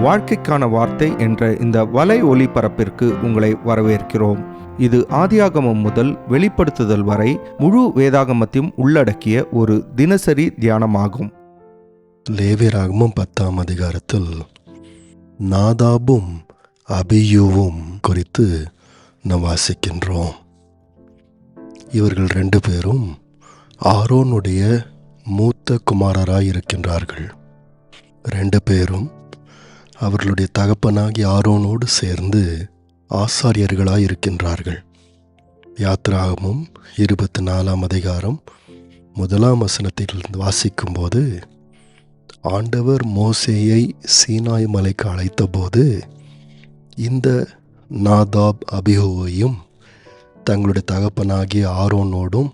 வாழ்க்கைக்கான வார்த்தை என்ற இந்த வலை ஒளிபரப்பிற்கு உங்களை வரவேற்கிறோம். இது ஆதியாகமம் முதல் வெளிப்படுத்துதல் வரை முழு வேதாகமத்தையும் உள்ளடக்கிய ஒரு தினசரி தியானமாகும். லேவியராகமம் 10ஆம் அதிகாரத்தில் நாதாபும் அபியூவும் குறித்து நாம் வாசிக்கின்றோம். இவர்கள் 2 பேரும் ஆரோனுடைய மூத்த குமாரராய் இருக்கின்றார்கள். 2 பேரும் அவர்களுடைய தகப்பனாகி ஆரோனோடு சேர்ந்து ஆசாரியர்களாய் இருக்கின்றார்கள். யாத்திராகமம் 24ஆம் அதிகாரம் 1ஆம் வசனத்தில் வாசிக்கும்போது, ஆண்டவர் மோசேயை சீனாய் மலைக்கு அழைத்தபோது இந்த நாதாப் அபியூவையும் தங்களுடைய தகப்பனாகிய ஆரோனோடும்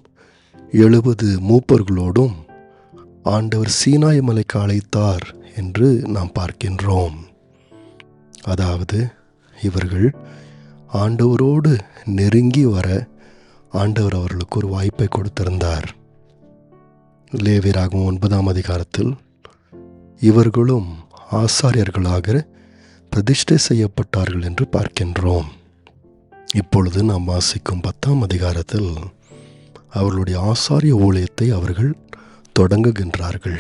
70 மூப்பர்களோடும் ஆண்டவர் சீனாய் மலைக்கு அழைத்தார் என்று நாம் பார்க்கின்றோம். அதாவது இவர்கள் ஆண்டவரோடு நெருங்கி வர ஆண்டவர் அவர்களுக்கு ஒரு வாய்ப்பை கொடுத்திருந்தார். லேவியராகமம் 9ஆம் அதிகாரத்தில் இவர்களும் ஆசாரியர்களாக பிரதிஷ்டை செய்யப்பட்டார்கள் என்று பார்க்கின்றோம். இப்பொழுது நாம் வாசிக்கும் 10ஆம் அதிகாரத்தில் அவர்களுடைய ஆசாரிய ஊழியத்தை அவர்கள் தொடங்குகின்றார்கள்.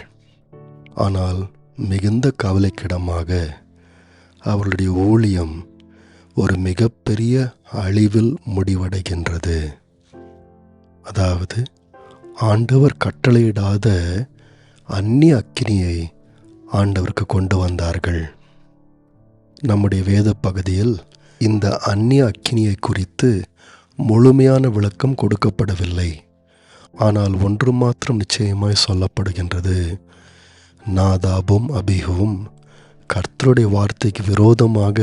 ஆனால் மிகுந்த கவலைக்கிடமாக அவர்களுடைய ஊழியம் ஒரு மிகப்பெரிய அழிவில் முடிவடைகின்றது. அதாவது ஆண்டவர் கட்டளையிடாத அந்நிய அக்கினியை ஆண்டவருக்கு கொண்டு வந்தார்கள். நம்முடைய வேத பகுதியில் இந்த அந்நிய அக்கினியை குறித்து முழுமையான விளக்கம் கொடுக்கப்படவில்லை. ஆனால் ஒன்று மாத்திரம் நிச்சயமாய் சொல்லப்படுகின்றது. நாதாபும் அபியூவும் கர்த்தருடைய வார்த்தைக்கு விரோதமாக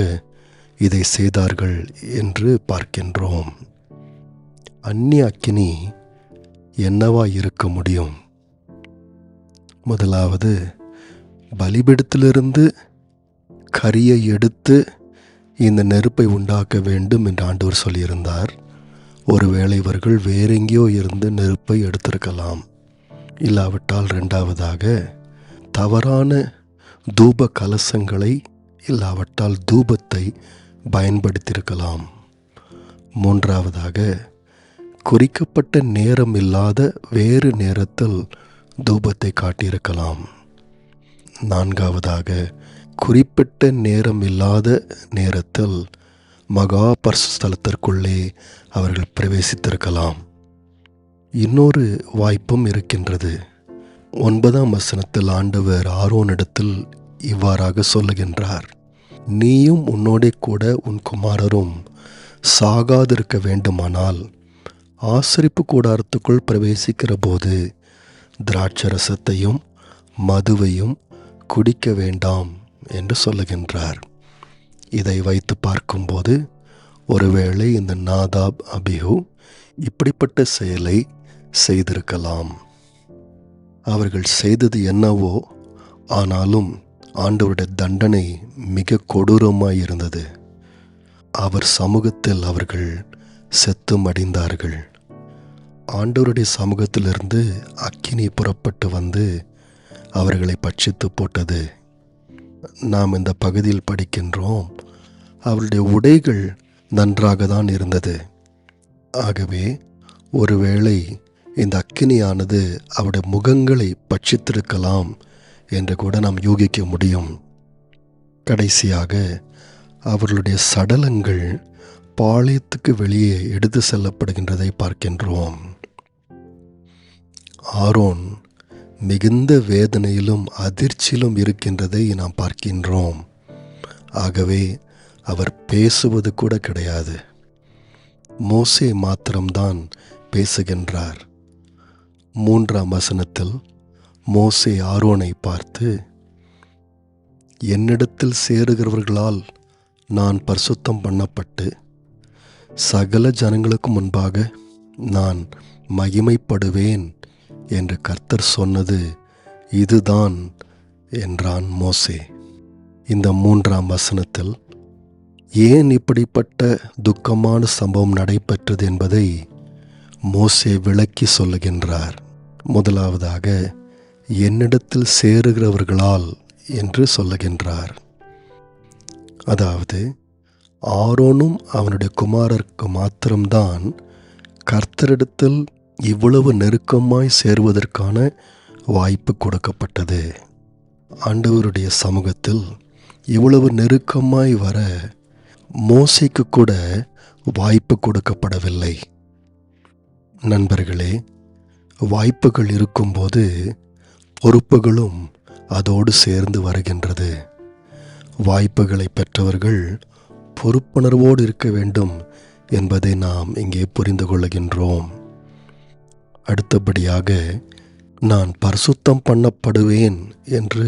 இதை செய்தார்கள் என்று பார்க்கின்றோம். அந்நிய அக்கினி என்னவா இருக்க முடியும்? முதலாவது, பலிபீடத்திலிருந்து கரியை எடுத்து இந்த நெருப்பை உண்டாக்க வேண்டும் என்று ஆண்டவர் சொல்லியிருந்தார். ஒருவேளை இவர்கள் வேறெங்கேயோ இருந்து நெருப்பை எடுத்திருக்கலாம். இல்லாவிட்டால் 2வதாக தவறான தூப கலசங்களை இல்லாவிட்டால் தூபத்தை பயன்படுத்தியிருக்கலாம். 3வதாக குறிக்கப்பட்ட நேரம் இல்லாத வேறு நேரத்தில் தூபத்தை காட்டியிருக்கலாம். 4வதாக குறிப்பிட்ட நேரம் இல்லாத நேரத்தில் மகா பரிசுத்தலத்திற்குள்ளே அவர்கள் பிரவேசித்திருக்கலாம். இன்னொரு வாய்ப்பும் இருக்கின்றது. 9ஆம் வசனத்தில் ஆண்டவர் ஆரோனிடத்தில் இவ்வாறாக சொல்லுகின்றார், நீயும் உன்னோடே கூட உன் குமாரரும் சாகாதிருக்க வேண்டுமானால் ஆசரிப்பு கூடாரத்துக்குள் பிரவேசிக்கிற போது திராட்சரசத்தையும் மதுவையும் குடிக்க வேண்டாம் என்று சொல்லுகின்றார். இதை வைத்து பார்க்கும்போது ஒருவேளை இந்த நாதாப் அபியூ இப்படிப்பட்ட செயலை செய்திருக்கலாம். அவர்கள் செய்தது என்னவோ, ஆனாலும் ஆண்டவருடைய தண்டனை மிக கொடூரமாய் இருந்தது. அவர் சமூகத்தில் அவர்கள் செத்து மடிந்தார்கள். ஆண்டவருடைய சமூகத்திலிருந்து அக்கினி புறப்பட்டு வந்து அவர்களை பட்சித்து போட்டது. நாம் இந்த பகுதியில் படிக்கின்றோம், அவருடைய உடைகள் நன்றாக தான் இருந்தது. ஆகவே ஒருவேளை இந்த அக்கினியானது அவருடைய முகங்களை பட்சித்திருக்கலாம் என்று கூட நாம் யூகிக்க முடியும். கடைசியாக அவர்களுடைய சடலங்கள் பாளையத்துக்கு வெளியே எடுத்து செல்லப்படுகின்றதை பார்க்கின்றோம். ஆரோன் மிகுந்த வேதனையிலும் அதிர்ச்சியிலும் இருக்கின்றதை நாம் பார்க்கின்றோம். ஆகவே அவர் பேசுவது கூட கிடையாது. மோசே மாத்திரம்தான் பேசுகின்றார். 3ஆம் வசனத்தில் மோசே ஆரோனை பார்த்து, என்னிடத்தில் சேருகிறவர்களால் நான் பரிசுத்தம் பண்ணப்பட்டு சகல ஜனங்களுக்கு முன்பாக நான் மகிமைப்படுவேன் என்று கர்த்தர் சொன்னது இதுதான் என்றான் மோசே. இந்த 3ஆம் வசனத்தில் ஏன் இப்படிப்பட்ட துக்கமான சம்பவம் நடைபெற்றது என்பதை மோசே விளக்கி சொல்லுகின்றார். முதலாவதாக என்னிடத்தில் சேருகிறவர்களால் என்று சொல்லுகின்றார். அதாவது ஆரோனும் அவனுடைய குமாரருக்கு மாத்திரம்தான் கர்த்தரிடத்தில் இவ்வளவு நெருக்கமாய் சேருவதற்கான வாய்ப்பு கொடுக்கப்பட்டது. ஆண்டவருடைய சமூகத்தில் இவ்வளவு நெருக்கமாய் வர மோசேக்கு கூட வாய்ப்பு கொடுக்கப்படவில்லை. நண்பர்களே, வாய்ப்புகள் இருக்கும்போது பொறுப்புகளும் அதோடு சேர்ந்து வருகின்றது. வாய்ப்புகளை பெற்றவர்கள் பொறுப்புணர்வோடு இருக்க வேண்டும் என்பதை நாம் இங்கே புரிந்து கொள்கின்றோம். அடுத்தபடியாக, நான் பரிசுத்தம் பண்ணப்படுவேன் என்று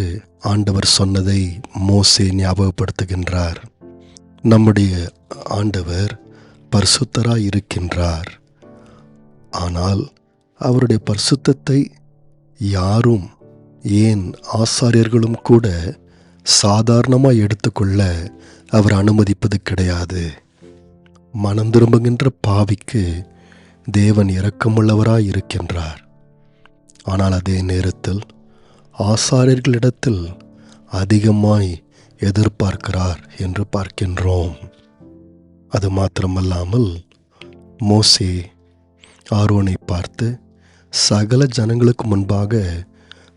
ஆண்டவர் சொன்னதை மோசே ஞாபகப்படுத்துகின்றார். நம்முடைய ஆண்டவர் பரிசுத்தராய் இருக்கின்றார். ஆனால் அவருடைய பரிசுத்தத்தை யாரும், ஏன் ஆசாரியர்களும் கூட சாதாரணமாக எடுத்துக்கொள்ள அவர் அனுமதிப்பது கிடையாது. மனம் திரும்புகின்ற பாவிக்கு தேவன் இரக்கமுள்ளவராய் இருக்கின்றார். ஆனால் அதே நேரத்தில் ஆசாரியர்களிடத்தில் அதிகமாய் எதிர்பார்க்கிறார் என்று பார்க்கின்றோம். அது மாத்திரமல்லாமல் மோசே ஆரோனை பார்த்து, சகல ஜனங்களுக்கு முன்பாக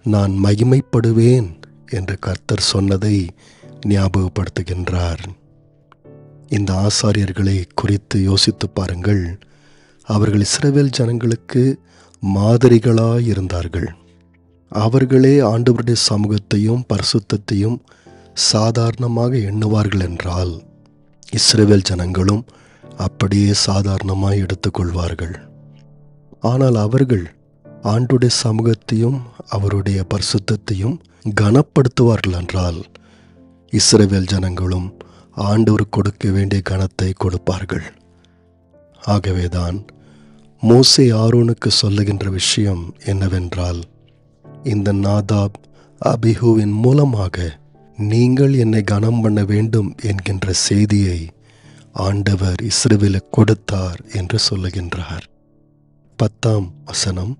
நான் மகிமைப்படுவேன் என்று கர்த்தர் சொன்னதை ஞாபகப்படுத்துகின்றார். இந்த ஆசாரியர்களை குறித்து யோசித்து பாருங்கள். அவர்கள் இஸ்ரவேல் ஜனங்களுக்கு மாதிரிகளாயிருந்தார்கள். அவர்களே ஆண்டவருடைய சமூகத்தையும் பரிசுத்தத்தையும் சாதாரணமாக எண்ணுவார்கள் என்றால், இஸ்ரவேல் ஜனங்களும் அப்படியே சாதாரணமாய் எடுத்துக்கொள்வார்கள். ஆனால் அவர்கள் ஆண்டுடைய சமூகத்தையும் அவருடைய பரிசுத்தத்தையும் கனப்படுத்துவார்கள் என்றால், இஸ்ரவேல் ஜனங்களும் ஆண்டவர் கொடுக்க வேண்டிய கனத்தை கொடுப்பார்கள். ஆகவேதான் மோசே ஆரோனுக்கு சொல்லுகின்ற விஷயம் என்னவென்றால், இந்த நாதாப் அபிஹூவின் மூலமாக நீங்கள் என்னை கனம் பண்ண வேண்டும் என்கின்ற செய்தியை ஆண்டவர் இஸ்ரவேலுக்கு கொடுத்தார் என்று சொல்லுகின்றார். 10ஆம் வசனம்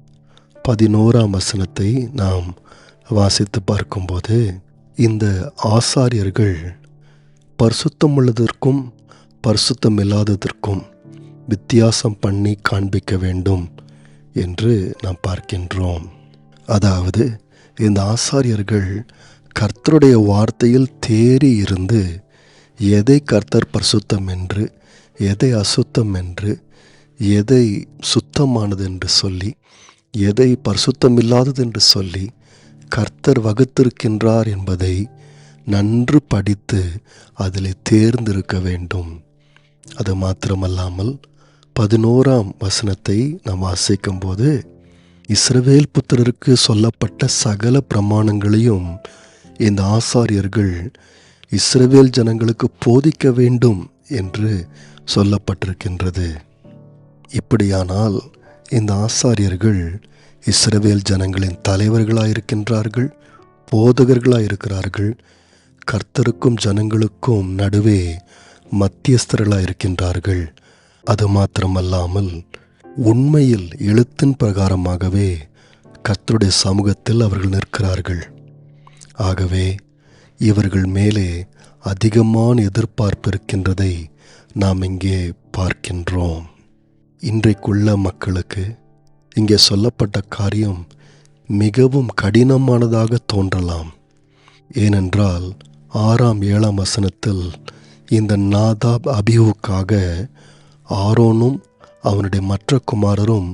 11ஆம் வசனத்தை நாம் வாசித்து பார்க்கும்போது, இந்த ஆசாரியர்கள் பரிசுத்தம் உள்ளதற்கும் பரிசுத்தம் இல்லாததற்கும் வித்தியாசம் பண்ணி காண்பிக்க வேண்டும் என்று நாம் பார்க்கின்றோம். அதாவது இந்த ஆசாரியர்கள் கர்த்தருடைய வார்த்தையில் தேறி இருந்து எதை கர்த்தர் பரிசுத்தம் என்று, எதை அசுத்தம் என்று, எதை சுத்தமானது என்று சொல்லி, எதை பரிசுத்தம் இல்லாதது என்று சொல்லி கர்த்தர் வகுத்திருக்கின்றார் என்பதை நன்று படித்து அதில் தேர்ந்திருக்க வேண்டும். அது மாத்திரமல்லாமல் 11ஆம் வசனத்தை நாம் வாசிக்கும் போது, இஸ்ரவேல் புத்திரருக்கு சொல்லப்பட்ட சகல பிரமாணங்களையும் இந்த ஆசாரியர்கள் இஸ்ரவேல் ஜனங்களுக்கு போதிக்க வேண்டும் என்று சொல்லப்பட்டிருக்கின்றது. இப்படியானால் இந்த ஆசாரியர்கள் இஸ்ரவேல் ஜனங்களின் தலைவர்களாயிருக்கின்றார்கள், போதகர்களாயிருக்கிறார்கள், கர்த்தருக்கும் ஜனங்களுக்கும் நடுவே மத்தியஸ்தர்களாயிருக்கின்றார்கள். அது மாத்திரமல்லாமல் உண்மையில் எழுத்தின் பிரகாரமாகவே கர்த்தருடைய சமூகத்தில் அவர்கள் நிற்கிறார்கள். ஆகவே இவர்கள் மேலே அதிகமான எதிர்பார்ப்பு இருக்கின்றதை நாம் இங்கே பார்க்கின்றோம். இன்றைக்குள்ள மக்களுக்கு இங்கே சொல்லப்பட்ட காரியம் மிகவும் கடினமானதாக தோன்றலாம். ஏனென்றால் 6ஆம் 7ஆம் வசனத்தில் இந்த நாதாப் அபியூவுக்காக ஆரோனும் அவனுடைய மற்ற குமாரரும்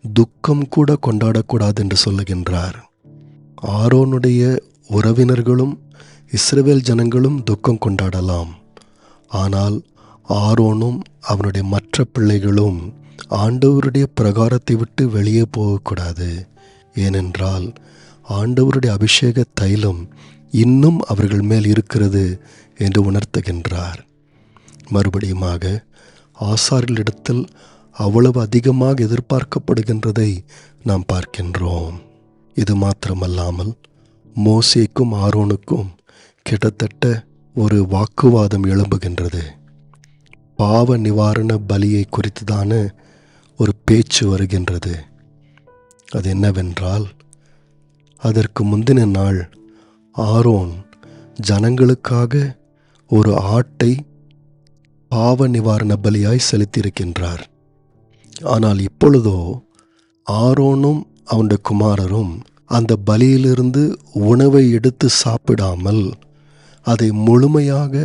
துக்கம் கூட கொண்டாடக்கூடாது என்று சொல்லுகின்றார். ஆரோனுடைய உறவினர்களும் இஸ்ரவேல் ஜனங்களும் துக்கம் கொண்டாடலாம். ஆனால் ஆரோனும் அவனுடைய மற்ற பிள்ளைகளும் ஆண்டவருடைய பிரகாரத்தை விட்டு வெளியே போகக்கூடாது. ஏனென்றால் ஆண்டவருடைய அபிஷேக தைலம் இன்னும் அவர்கள் மேல் இருக்கிறது என்று உணர்த்துகின்றார். மறுபடியுமாக ஆசாரியர்களிடத்தில் அவ்வளவு அதிகமாக எதிர்பார்க்கப்படுகின்றதை நாம் பார்க்கின்றோம். இது மாத்திரமல்லாமல் மோசேக்கும் ஆரோனுக்கும் கிட்டத்தட்ட ஒரு வாக்குவாதம் எழும்புகின்றது. பாவ நிவாரண பலியை குறித்துதான ஒரு பேச்சு வருகின்றது. அது என்னவென்றால், அதற்கு முந்தின நாள் ஆரோன் ஜனங்களுக்காக ஒரு ஆட்டை பாவ நிவாரண பலியாய் செலுத்தியிருக்கின்றார். ஆனால் இப்பொழுதோ ஆரோனும் அவனுடைய குமாரரும் அந்த பலியிலிருந்து உணவை எடுத்து சாப்பிடாமல் அதை முழுமையாக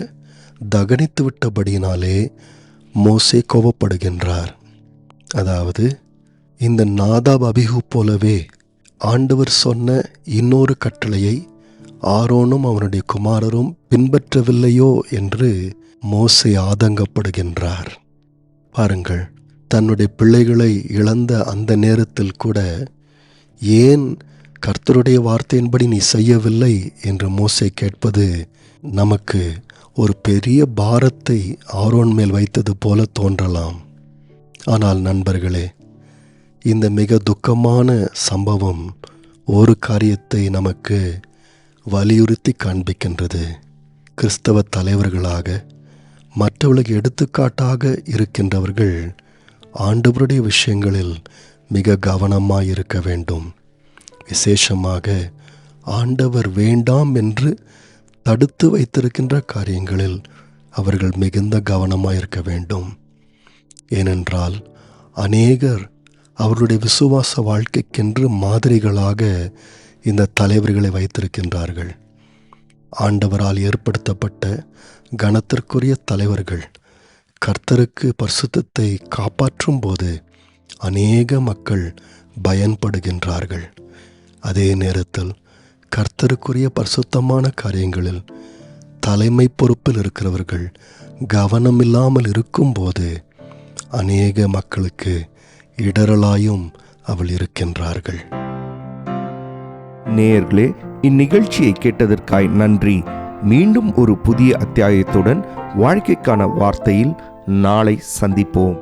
தகனித்து விட்டபடியினாலே மோசே கோபப்படுகின்றார். அதாவது இந்த நாதாப் அபிகு போலவே ஆண்டவர் சொன்ன இன்னொரு கட்டளையை ஆரோனும் அவனுடைய குமாரரும் பின்பற்றவில்லையோ என்று மோசே ஆதங்கப்படுகின்றார். பாருங்கள், தன்னுடைய பிள்ளைகளை இழந்த அந்த நேரத்தில் கூட ஏன் கர்த்தருடைய வார்த்தையின்படி நீ செய்யவில்லை என்று மோசே கேட்பது நமக்கு ஒரு பெரிய பாரத்தை ஆரோன் மேல் வைத்தது போல தோன்றலாம். ஆனால் நண்பர்களே, இந்த மிக துக்கமான சம்பவம் ஒரு காரியத்தை நமக்கு வலியுறுத்தி காண்பிக்கின்றது. கிறிஸ்தவ தலைவர்களாக மற்றவர்களுக்கு எடுத்துக்காட்டாக இருக்கின்றவர்கள் ஆண்டவருடைய விஷயங்களில் மிக கவனமாயிருக்க வேண்டும். விசேஷமாக ஆண்டவர் வேண்டாம் என்று தடுத்து வைத்திருக்கின்ற காரியங்களில் அவர்கள் மிகுந்த கவனமாயிருக்க வேண்டும். ஏனென்றால் அநேகர் அவருடைய விசுவாச வாழ்க்கைக்கென்று மாதிரிகளாக இந்த தலைவர்களை வைத்திருக்கின்றார்கள். ஆண்டவரால் ஏற்படுத்தப்பட்ட கனத்திற்குரிய தலைவர்கள் கர்த்தருக்கு பரிசுத்தத்தை காப்பாற்றும் போது அநேக மக்கள் பயன்படுகின்றார்கள். அதே நேரத்தில் கர்த்தருக்குரிய பரிசுத்தமான காரியங்களில் தலைமை பொறுப்பில் இருக்கிறவர்கள் கவனமில்லாமல் இருக்கும்போது அநேக மக்களுக்கு இடரலாயும் அவள் இருக்கின்றார்கள். நேயர்களே, இந்நிகழ்ச்சியை கேட்டதற்காய் நன்றி. மீண்டும் ஒரு புதிய அத்தியாயத்துடன் வாழ்க்கைக்கான வார்த்தையில் நாளை சந்திப்போம்.